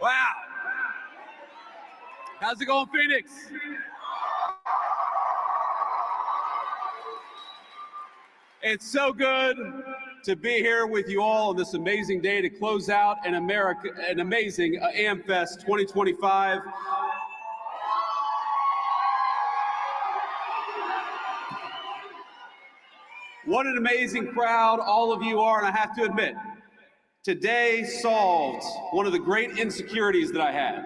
Wow. How's it going, Phoenix? It's so good to be here with you all on this amazing day to close out an amazing AmFest 2025. What an amazing crowd all of you are, and I have to admit, today solved one of the great insecurities that I had.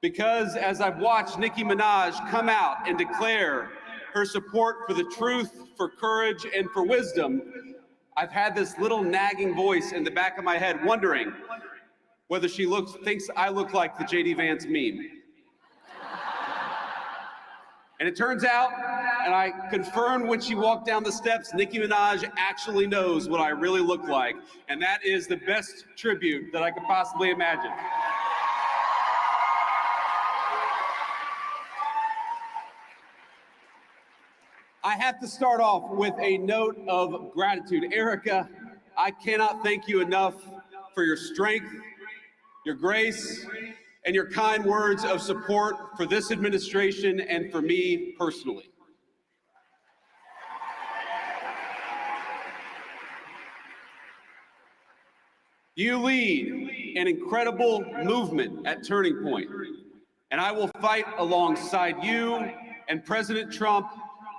Because as I've watched Nicki Minaj come out and declare her support for the truth, for courage, and for wisdom, I've had this little nagging voice in the back of my head wondering whether she thinks I look like the J.D. Vance meme. And it turns out, and I confirmed when she walked down the steps, Nicki Minaj actually knows what I really look like, and that is the best tribute that I could possibly imagine. I have to start off with a note of gratitude. Erica, I cannot thank you enough for your strength, your grace, and your kind words of support for this administration and for me personally. You lead an incredible movement at Turning Point, and I will fight alongside you and President Trump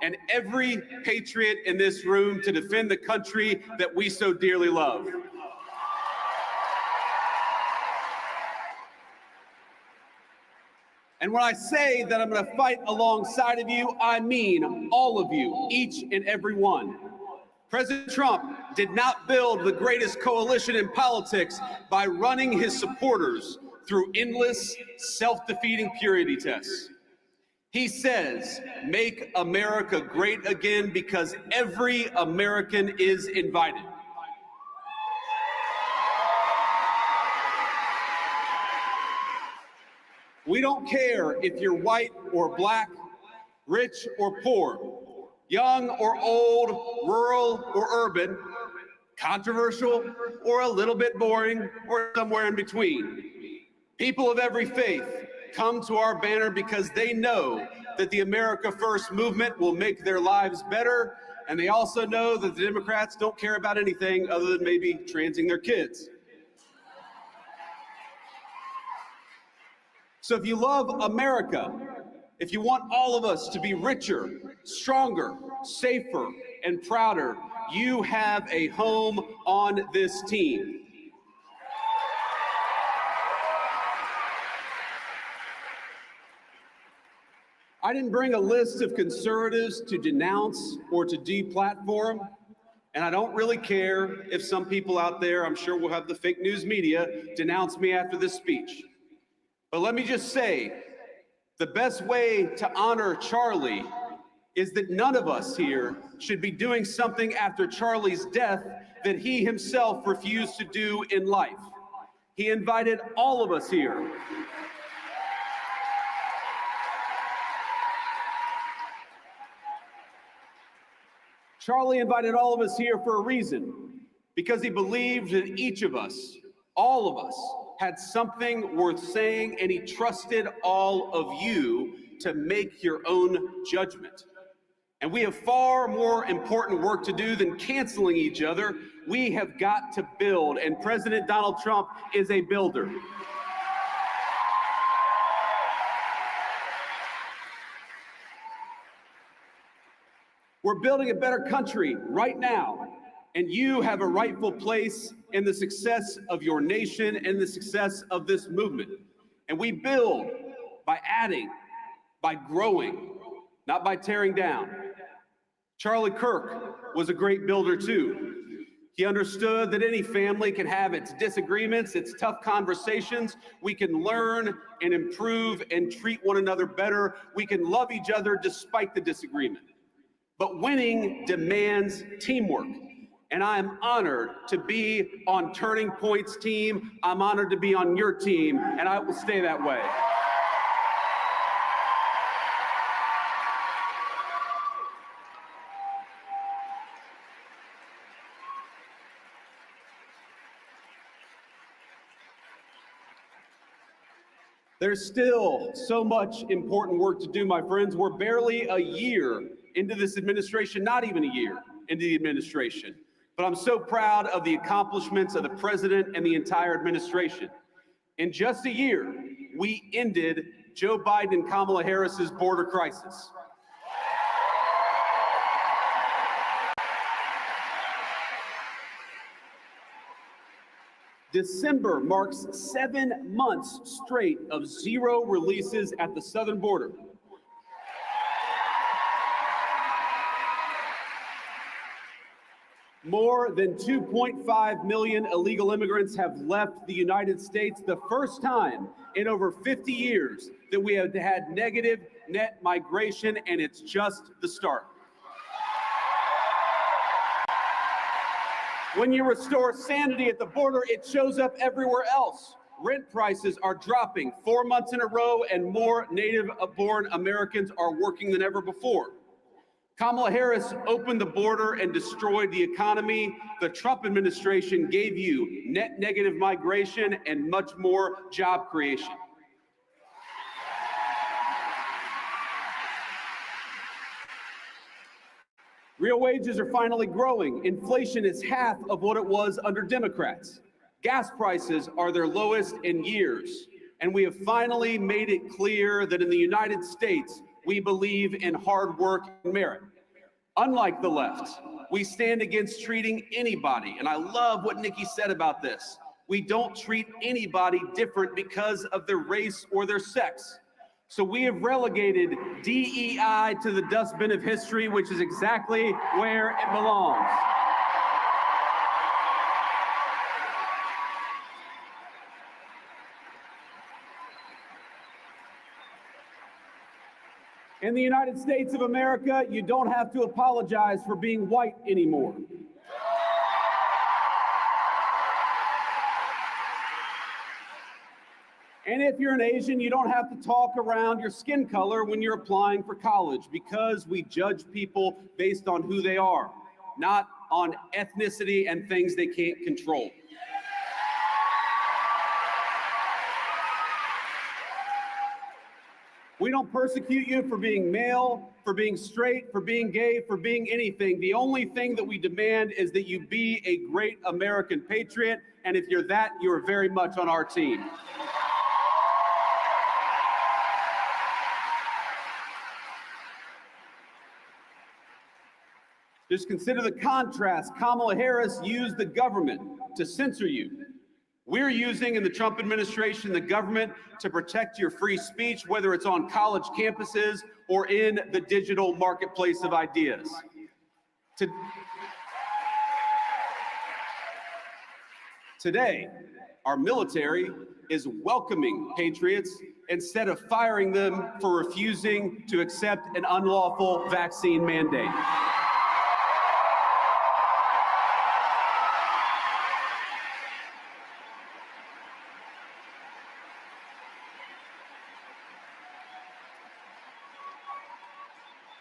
and every patriot in this room to defend the country that we so dearly love. And when I say that I'm going to fight alongside of you, I mean all of you, each and every one. President Trump did not build the greatest coalition in politics by running his supporters through endless, self-defeating purity tests. He says, "Make America great again," because every American is invited. We don't care if you're white or black, rich or poor, young or old, rural or urban, controversial or a little bit boring, or somewhere in between. People of every faith come to our banner because they know that the America First movement will make their lives better, and they also know that the Democrats don't care about anything other than maybe transing their kids. So if you love America, if you want all of us to be richer, stronger, safer, and prouder, you have a home on this team. I didn't bring a list of conservatives to denounce or to deplatform, and I don't really care if some people out there, I'm sure we'll have the fake news media, denounce me after this speech. But let me just say, the best way to honor Charlie is that none of us here should be doing something after Charlie's death that he himself refused to do in life. He invited all of us here. Charlie invited all of us here for a reason, because he believed that each of us, all of us, had something worth saying, and he trusted all of you to make your own judgment. And we have far more important work to do than canceling each other. We have got to build, and President Donald Trump is a builder. We're building a better country right now, and you have a rightful place in the success of your nation and the success of this movement. And we build by adding, by growing, not by tearing down. Charlie Kirk was a great builder too. He understood that any family can have its disagreements, its tough conversations. We can learn and improve and treat one another better. We can love each other despite the disagreement. But winning demands teamwork. And I am honored to be on Turning Point's team. I'm honored to be on your team, and I will stay that way. There's still so much important work to do, my friends. We're barely a year into this administration, not even a year into the administration. But I'm so proud of the accomplishments of the president and the entire administration. In just a year, we ended Joe Biden and Kamala Harris's border crisis. December marks 7 months straight of zero releases at the southern border. More than 2.5 million illegal immigrants have left the United States, the first time in over 50 years that we have had negative net migration, and it's just the start. When you restore sanity at the border, it shows up everywhere else. Rent prices are dropping 4 months in a row, and more native-born Americans are working than ever before. Kamala Harris opened the border and destroyed the economy. The Trump administration gave you net negative migration and much more job creation. Real wages are finally growing. Inflation is half of what it was under Democrats. Gas prices are their lowest in years. And we have finally made it clear that in the United States, we believe in hard work and merit. Unlike the left, we stand against treating anybody, and I love what Nikki said about this. We don't treat anybody different because of their race or their sex. So we have relegated DEI to the dustbin of history, which is exactly where it belongs. In the United States of America, you don't have to apologize for being white anymore. And if you're an Asian, you don't have to talk around your skin color when you're applying for college, because we judge people based on who they are, not on ethnicity and things they can't control. We don't persecute you for being male, for being straight, for being gay, for being anything. The only thing that we demand is that you be a great American patriot, and if you're that, you are very much on our team. Just consider the contrast. Kamala Harris used the government to censor you. We're using, in the Trump administration, the government to protect your free speech, whether it's on college campuses or in the digital marketplace of ideas. Today, our military is welcoming patriots instead of firing them for refusing to accept an unlawful vaccine mandate.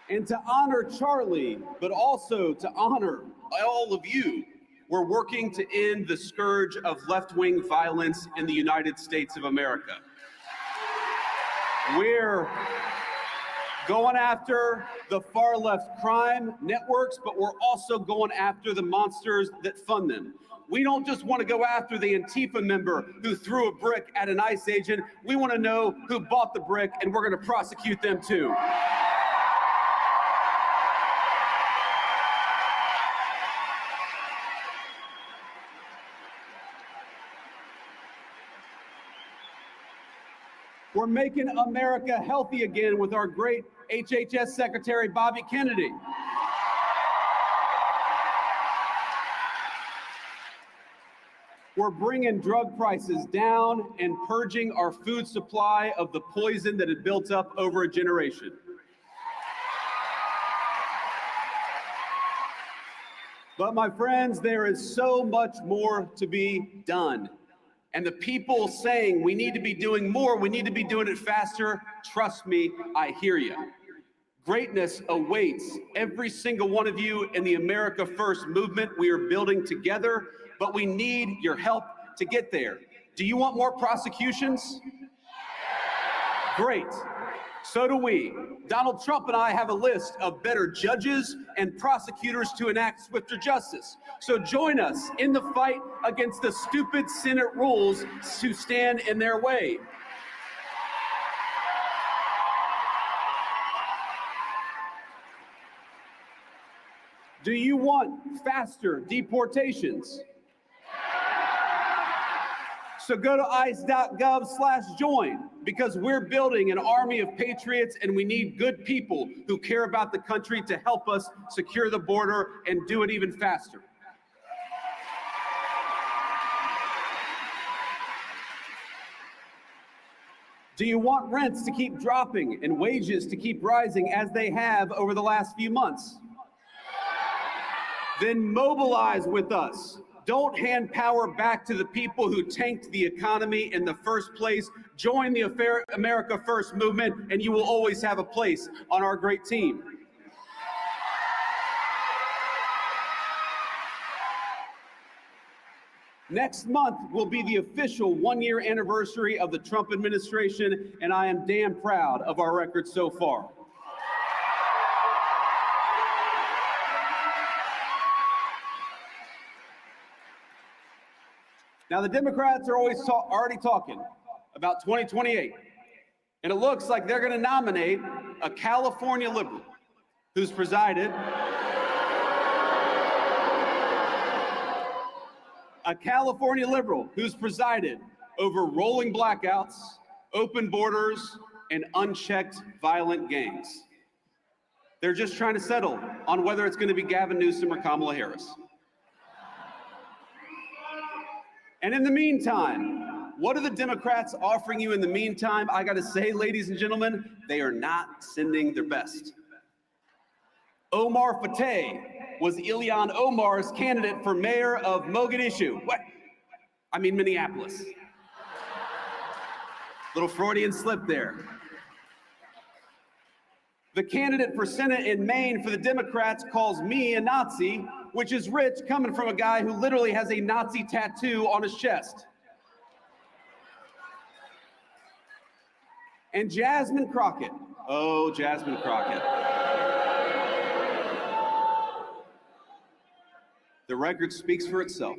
And to honor Charlie, but also to honor all of you, we're working to end the scourge of left-wing violence in the United States of America. We're going after the far-left crime networks, but we're also going after the monsters that fund them. We don't just want to go after the Antifa member who threw a brick at an ICE agent. We want to know who bought the brick, and we're going to prosecute them too. We're making America healthy again with our great HHS Secretary, Bobby Kennedy. We're bringing drug prices down and purging our food supply of the poison that had built up over a generation. But my friends, there is so much more to be done. And the people saying we need to be doing more, we need to be doing it faster, trust me, I hear you. Greatness awaits every single one of you in the America First movement we are building together, but we need your help to get there. Do you want more prosecutions? Great. So do we. Donald Trump and I have a list of better judges and prosecutors to enact swifter justice. So join us in the fight against the stupid Senate rules to stand in their way. Do you want faster deportations? So go to ice.gov/join, because we're building an army of patriots and we need good people who care about the country to help us secure the border and do it even faster. Do you want rents to keep dropping and wages to keep rising as they have over the last few months? Then mobilize with us. Don't hand power back to the people who tanked the economy in the first place. Join the America First movement, and you will always have a place on our great team. Next month will be the official one-year anniversary of the Trump administration, and I am damn proud of our record so far. Now, the Democrats are already talking about 2028, and it looks like they're going to nominate a California liberal who's presided over rolling blackouts, open borders, and unchecked violent gangs. They're just trying to settle on whether it's going to be Gavin Newsom or Kamala Harris. And in the meantime, what are the Democrats offering you in the meantime? I got to say, ladies and gentlemen, they are not sending their best. Omar Fateh was Ilhan Omar's candidate for mayor of Mogadishu. Minneapolis. Little Freudian slip there. The candidate for Senate in Maine for the Democrats calls me a Nazi, which is rich coming from a guy who literally has a Nazi tattoo on his chest. And Jasmine Crockett. Oh, Jasmine Crockett. The record speaks for itself.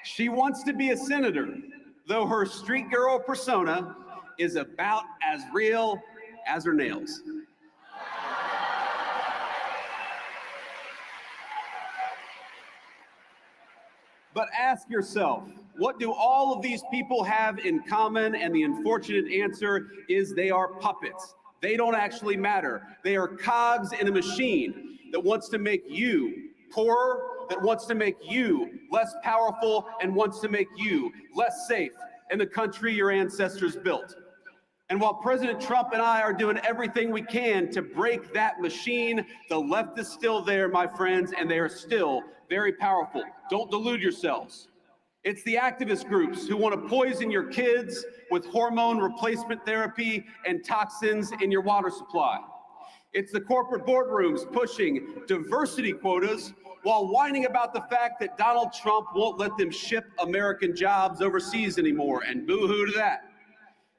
She wants to be a senator, though her street girl persona is about as real as her nails. But ask yourself, what do all of these people have in common? And the unfortunate answer is they are puppets. They don't actually matter. They are cogs in a machine that wants to make you poorer, that wants to make you less powerful, and wants to make you less safe in the country your ancestors built. And while President Trump and I are doing everything we can to break that machine, the left is still there, my friends, and they are still very powerful. Don't delude yourselves. It's the activist groups who want to poison your kids with hormone replacement therapy and toxins in your water supply. It's the corporate boardrooms pushing diversity quotas while whining about the fact that Donald Trump won't let them ship American jobs overseas anymore, and boo-hoo to that.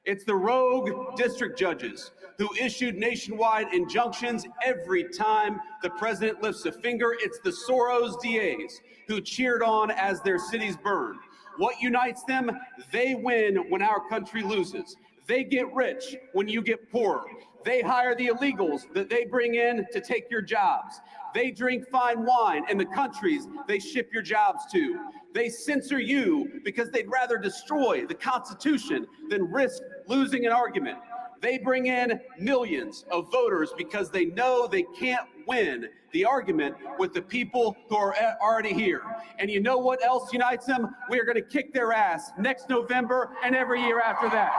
It's the rogue district judges who issued nationwide injunctions every time the president lifts a finger. It's the Soros DAs who cheered on as their cities burned. What unites them? They win when our country loses. They get rich when you get poorer. They hire the illegals that they bring in to take your jobs. They drink fine wine in the countries they ship your jobs to. They censor you because they'd rather destroy the Constitution than risk losing an argument. They bring in millions of voters because they know they can't win the argument with the people who are already here. And you know what else unites them? We are going to kick their ass next November and every year after that.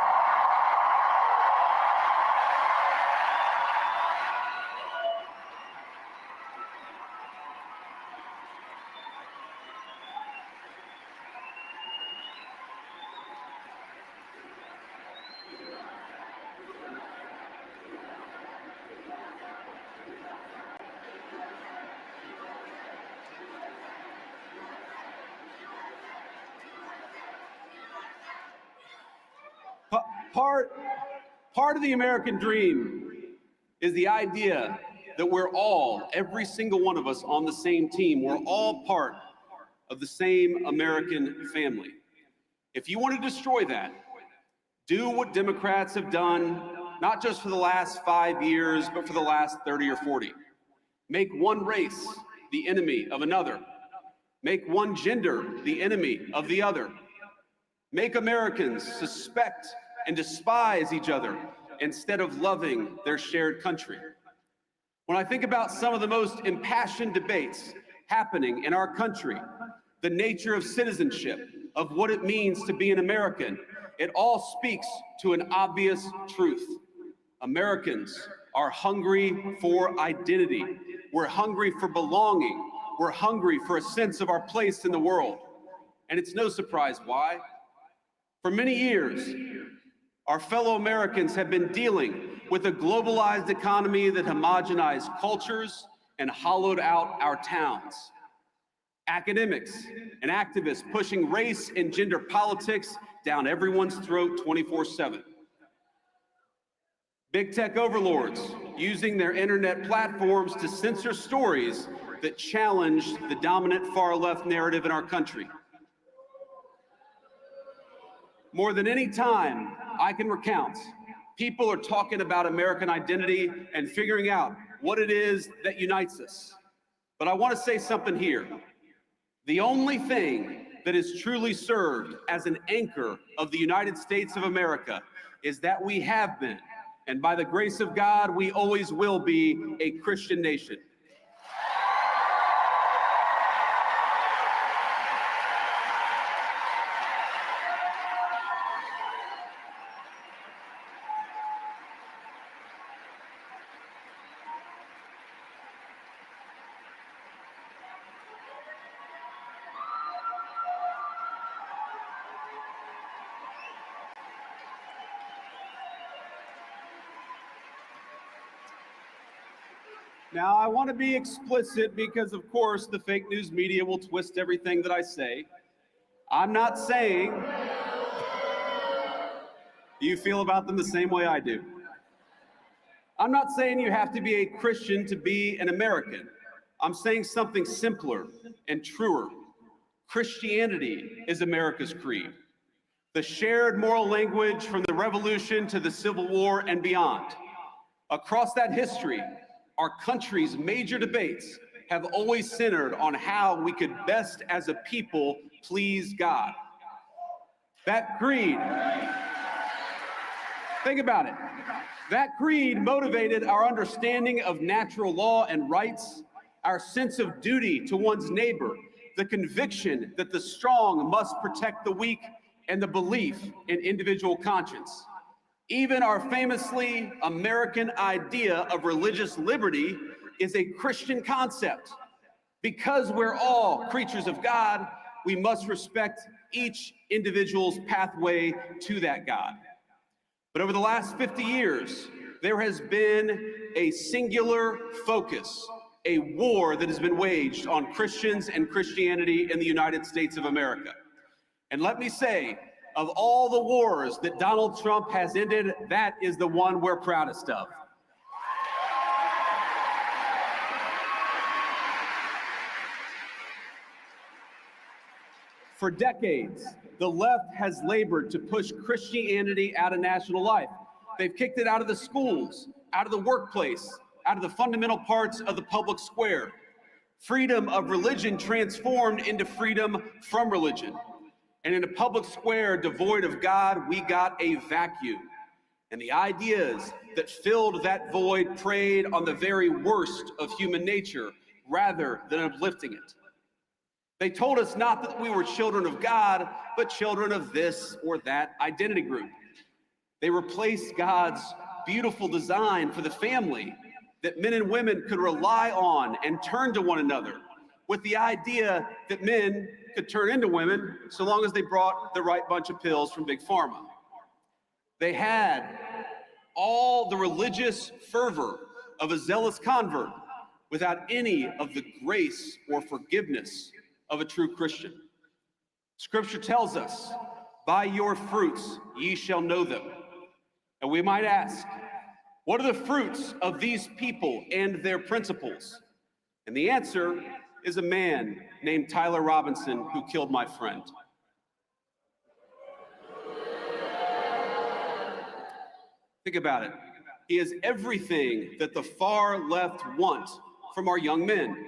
part of the American dream is the idea that we're all, every single one of us, on the same team. We're all part of the same American family. If you want to destroy that, do what Democrats have done, not just for the last 5 years, but for the last 30 or 40. Make one race the enemy of another. Make one gender the enemy of the other. Make Americans suspect and despise each other instead of loving their shared country. When I think about some of the most impassioned debates happening in our country, the nature of citizenship, of what it means to be an American, it all speaks to an obvious truth. Americans are hungry for identity. We're hungry for belonging. We're hungry for a sense of our place in the world. And it's no surprise why. For many years, our fellow Americans have been dealing with a globalized economy that homogenized cultures and hollowed out our towns. Academics and activists pushing race and gender politics down everyone's throat 24/7. Big tech overlords using their internet platforms to censor stories that challenge the dominant far-left narrative in our country. More than any time I can recount, people are talking about American identity and figuring out what it is that unites us. But I want to say something here. The only thing that is truly served as an anchor of the United States of America is that we have been, and by the grace of God, we always will be, a Christian nation. Now, I want to be explicit because, of course, the fake news media will twist everything that I say. I'm not saying you feel about them the same way I do. I'm not saying you have to be a Christian to be an American. I'm saying something simpler and truer. Christianity is America's creed. The shared moral language from the Revolution to the Civil War and beyond. Across that history, our country's major debates have always centered on how we could best as a people please God. That creed, think about it. That creed motivated our understanding of natural law and rights, our sense of duty to one's neighbor, the conviction that the strong must protect the weak, and the belief in individual conscience. Even our famously American idea of religious liberty is a Christian concept. Because we're all creatures of God, we must respect each individual's pathway to that God. But over the last 50 years, there has been a singular focus, a war that has been waged on Christians and Christianity in the United States of America. And let me say, of all the wars that Donald Trump has ended, that is the one we're proudest of. For decades, the left has labored to push Christianity out of national life. They've kicked it out of the schools, out of the workplace, out of the fundamental parts of the public square. Freedom of religion transformed into freedom from religion. And in a public square devoid of God, we got a vacuum. And the ideas that filled that void preyed on the very worst of human nature rather than uplifting it. They told us not that we were children of God, but children of this or that identity group. They replaced God's beautiful design for the family that men and women could rely on and turn to one another with the idea that men could turn into women so long as they brought the right bunch of pills from Big Pharma. They had all the religious fervor of a zealous convert without any of the grace or forgiveness of a true Christian. Scripture tells us, by your fruits ye shall know them. And we might ask, what are the fruits of these people and their principles? And the answer is a man named Tyler Robinson who killed my friend. Think about it. He is everything that the far left want from our young men.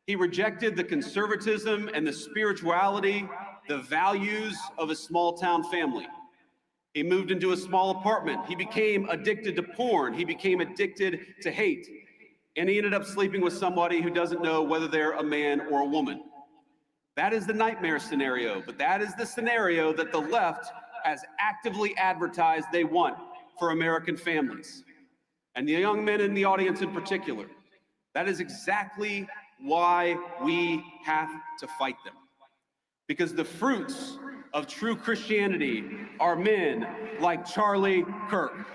He rejected the conservatism and the spirituality, the values of a small town family. He moved into a small apartment. He became addicted to porn. He became addicted to hate. And he ended up sleeping with somebody who doesn't know whether they're a man or a woman. That is the nightmare scenario, but that is the scenario that the left has actively advertised they want for American families. And the young men in the audience in particular, that is exactly why we have to fight them. Because the fruits of true Christianity are men like Charlie Kirk.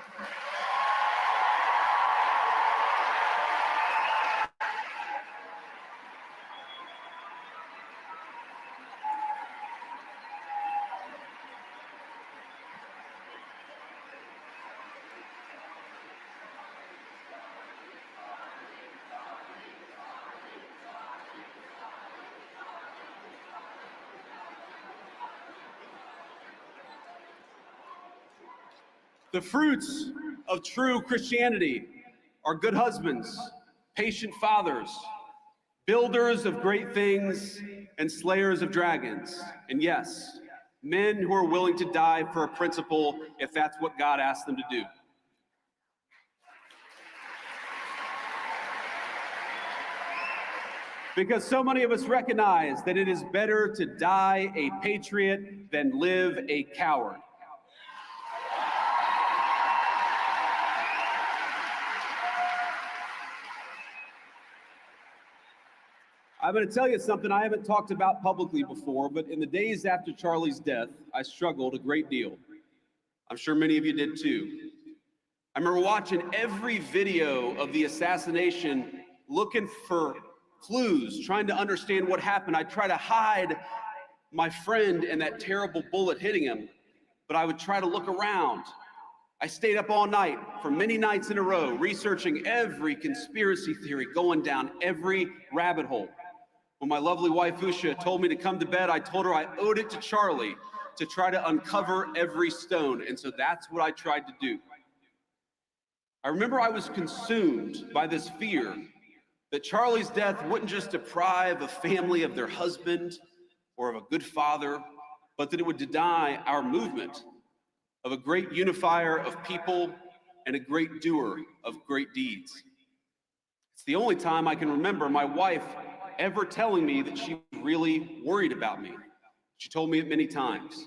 The fruits of true Christianity are good husbands, patient fathers, builders of great things, and slayers of dragons. And yes, men who are willing to die for a principle if that's what God asks them to do. Because so many of us recognize that it is better to die a patriot than live a coward. I'm going to tell you something I haven't talked about publicly before, but in the days after Charlie's death, I struggled a great deal. I'm sure many of you did too. I remember watching every video of the assassination, looking for clues, trying to understand what happened. I tried to hide my friend and that terrible bullet hitting him, but I would try to look around. I stayed up all night for many nights in a row, researching every conspiracy theory, going down every rabbit hole. When my lovely wife, Usha, told me to come to bed, I told her I owed it to Charlie to try to uncover every stone. And so that's what I tried to do. I remember I was consumed by this fear that Charlie's death wouldn't just deprive a family of their husband or of a good father, but that it would deny our movement of a great unifier of people and a great doer of great deeds. It's the only time I can remember my wife ever telling me that she was really worried about me. She told me it many times.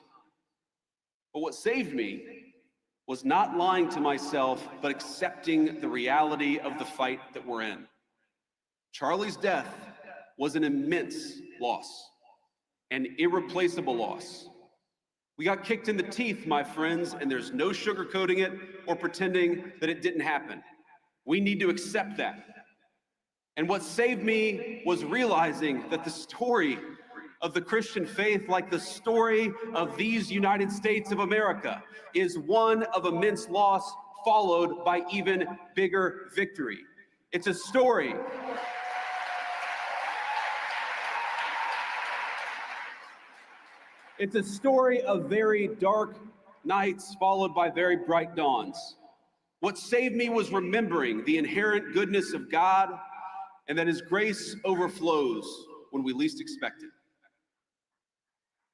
But what saved me was not lying to myself, but accepting the reality of the fight that we're in. Charlie's death was an immense loss, an irreplaceable loss. We got kicked in the teeth, my friends, and there's no sugarcoating it or pretending that it didn't happen. We need to accept that. And what saved me was realizing that the story of the Christian faith, like the story of these United States of America, is one of immense loss followed by even bigger victory. It's a story. It's a story of very dark nights followed by very bright dawns. What saved me was remembering the inherent goodness of God and that His grace overflows when we least expect it.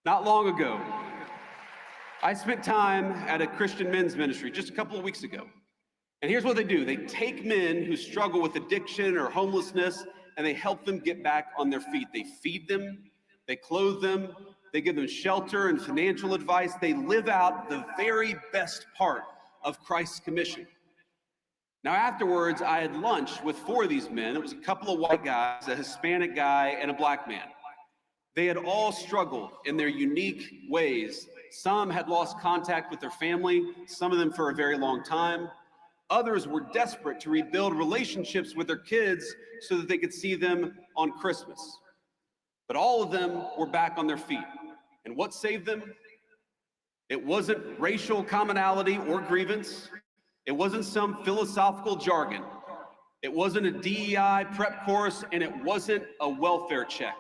Not long ago, I spent time at a Christian men's ministry just a couple of weeks ago. And here's what they do. They take men who struggle with addiction or homelessness, and they help them get back on their feet. They feed them, they clothe them, they give them shelter and financial advice. They live out the very best part of Christ's commission. Now, afterwards, I had lunch with 4 of these men. It was a couple of white guys, a Hispanic guy, and a black man. They had all struggled in their unique ways. Some had lost contact with their family, some of them for a very long time. Others were desperate to rebuild relationships with their kids so that they could see them on Christmas. But all of them were back on their feet. And what saved them? It wasn't racial commonality or grievance. It wasn't some philosophical jargon. It wasn't a DEI prep course, and it wasn't a welfare check.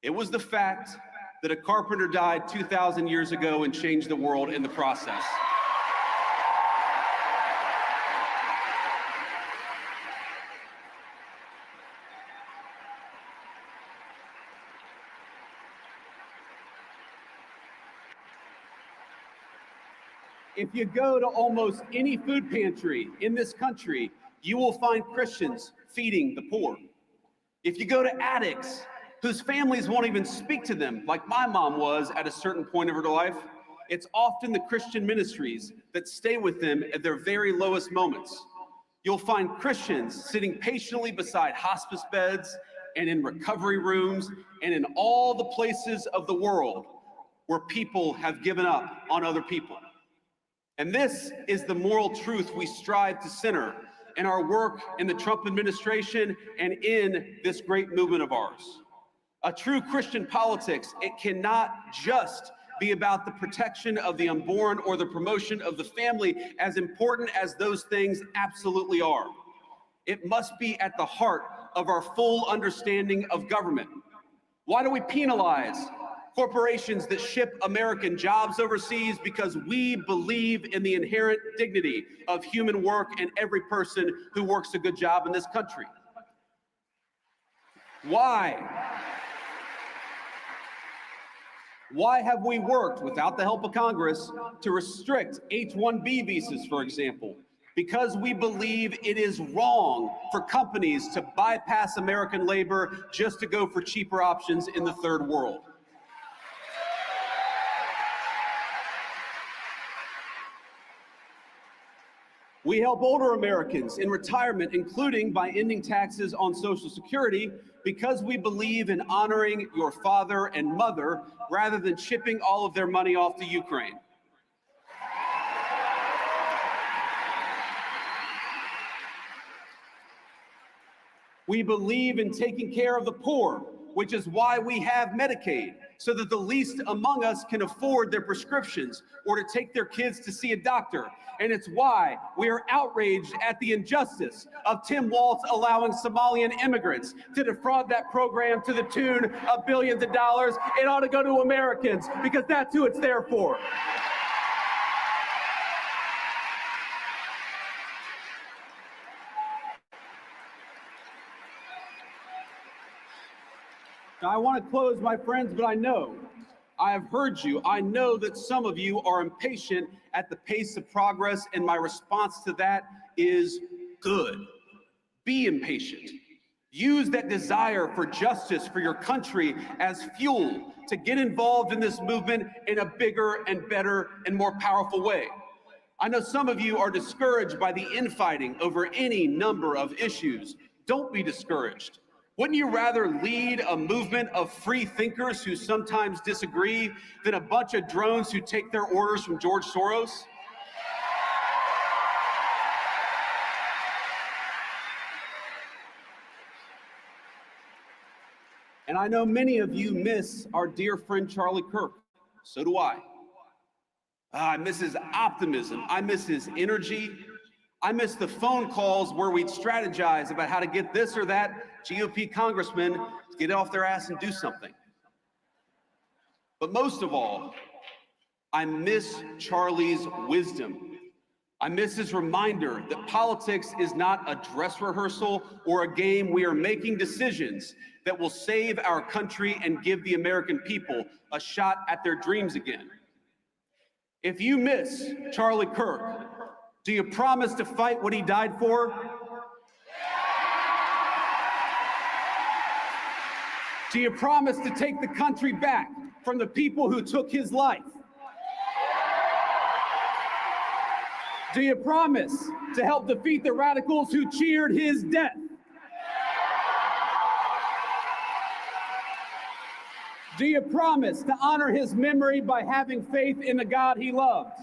It was the fact that a carpenter died 2,000 years ago and changed the world in the process. If you go to almost any food pantry in this country, you will find Christians feeding the poor. If you go to addicts whose families won't even speak to them, like my mom was at a certain point of her life, it's often the Christian ministries that stay with them at their very lowest moments. You'll find Christians sitting patiently beside hospice beds and in recovery rooms and in all the places of the world where people have given up on other people. And this is the moral truth we strive to center in our work in the Trump administration and in this great movement of ours. A true Christian politics, it cannot just be about the protection of the unborn or the promotion of the family, as important as those things absolutely are. It must be at the heart of our full understanding of government. Why do we penalize corporations that ship American jobs overseas? Because we believe in the inherent dignity of human work and every person who works a good job in this country. Why have we worked without the help of Congress to restrict H-1B visas, for example? Because we believe it is wrong for companies to bypass American labor just to go for cheaper options in the third world. We help older Americans in retirement, including by ending taxes on Social Security, because we believe in honoring your father and mother rather than shipping all of their money off to Ukraine. We believe in taking care of the poor, which is why we have Medicaid, so that the least among us can afford their prescriptions or to take their kids to see a doctor. And it's why we are outraged at the injustice of Tim Walz allowing Somalian immigrants to defraud that program to the tune of billions of dollars. It ought to go to Americans, because that's who it's there for. Now, I want to close, my friends, but I have heard you. I know that some of you are impatient at the pace of progress, and my response to that is good. Be impatient. Use that desire for justice for your country as fuel to get involved in this movement in a bigger and better and more powerful way. I know some of you are discouraged by the infighting over any number of issues. Don't be discouraged. Wouldn't you rather lead a movement of free thinkers who sometimes disagree than a bunch of drones who take their orders from George Soros? And I know many of you miss our dear friend Charlie Kirk. So do I. I miss his optimism. I miss his energy. I miss the phone calls where we'd strategize about how to get this or that GOP congressman to get off their ass and do something. But most of all, I miss Charlie's wisdom. I miss his reminder that politics is not a dress rehearsal or a game. We are making decisions that will save our country and give the American people a shot at their dreams again. If you miss Charlie Kirk, do you promise to fight what he died for? Do you promise to take the country back from the people who took his life? Do you promise to help defeat the radicals who cheered his death? Do you promise to honor his memory by having faith in the God he loved?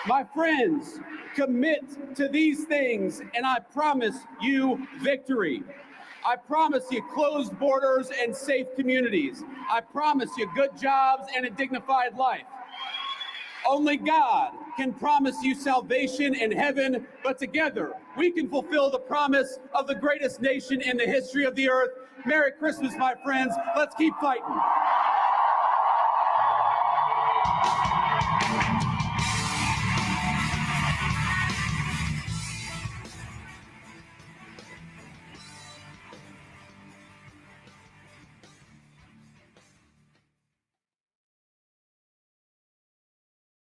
My friends, commit to these things, and I promise you victory. I promise you closed borders and safe communities. I promise you good jobs and a dignified life. Only God can promise you salvation in heaven, but together we can fulfill the promise of the greatest nation in the history of the earth. Merry Christmas, my friends. Let's keep fighting.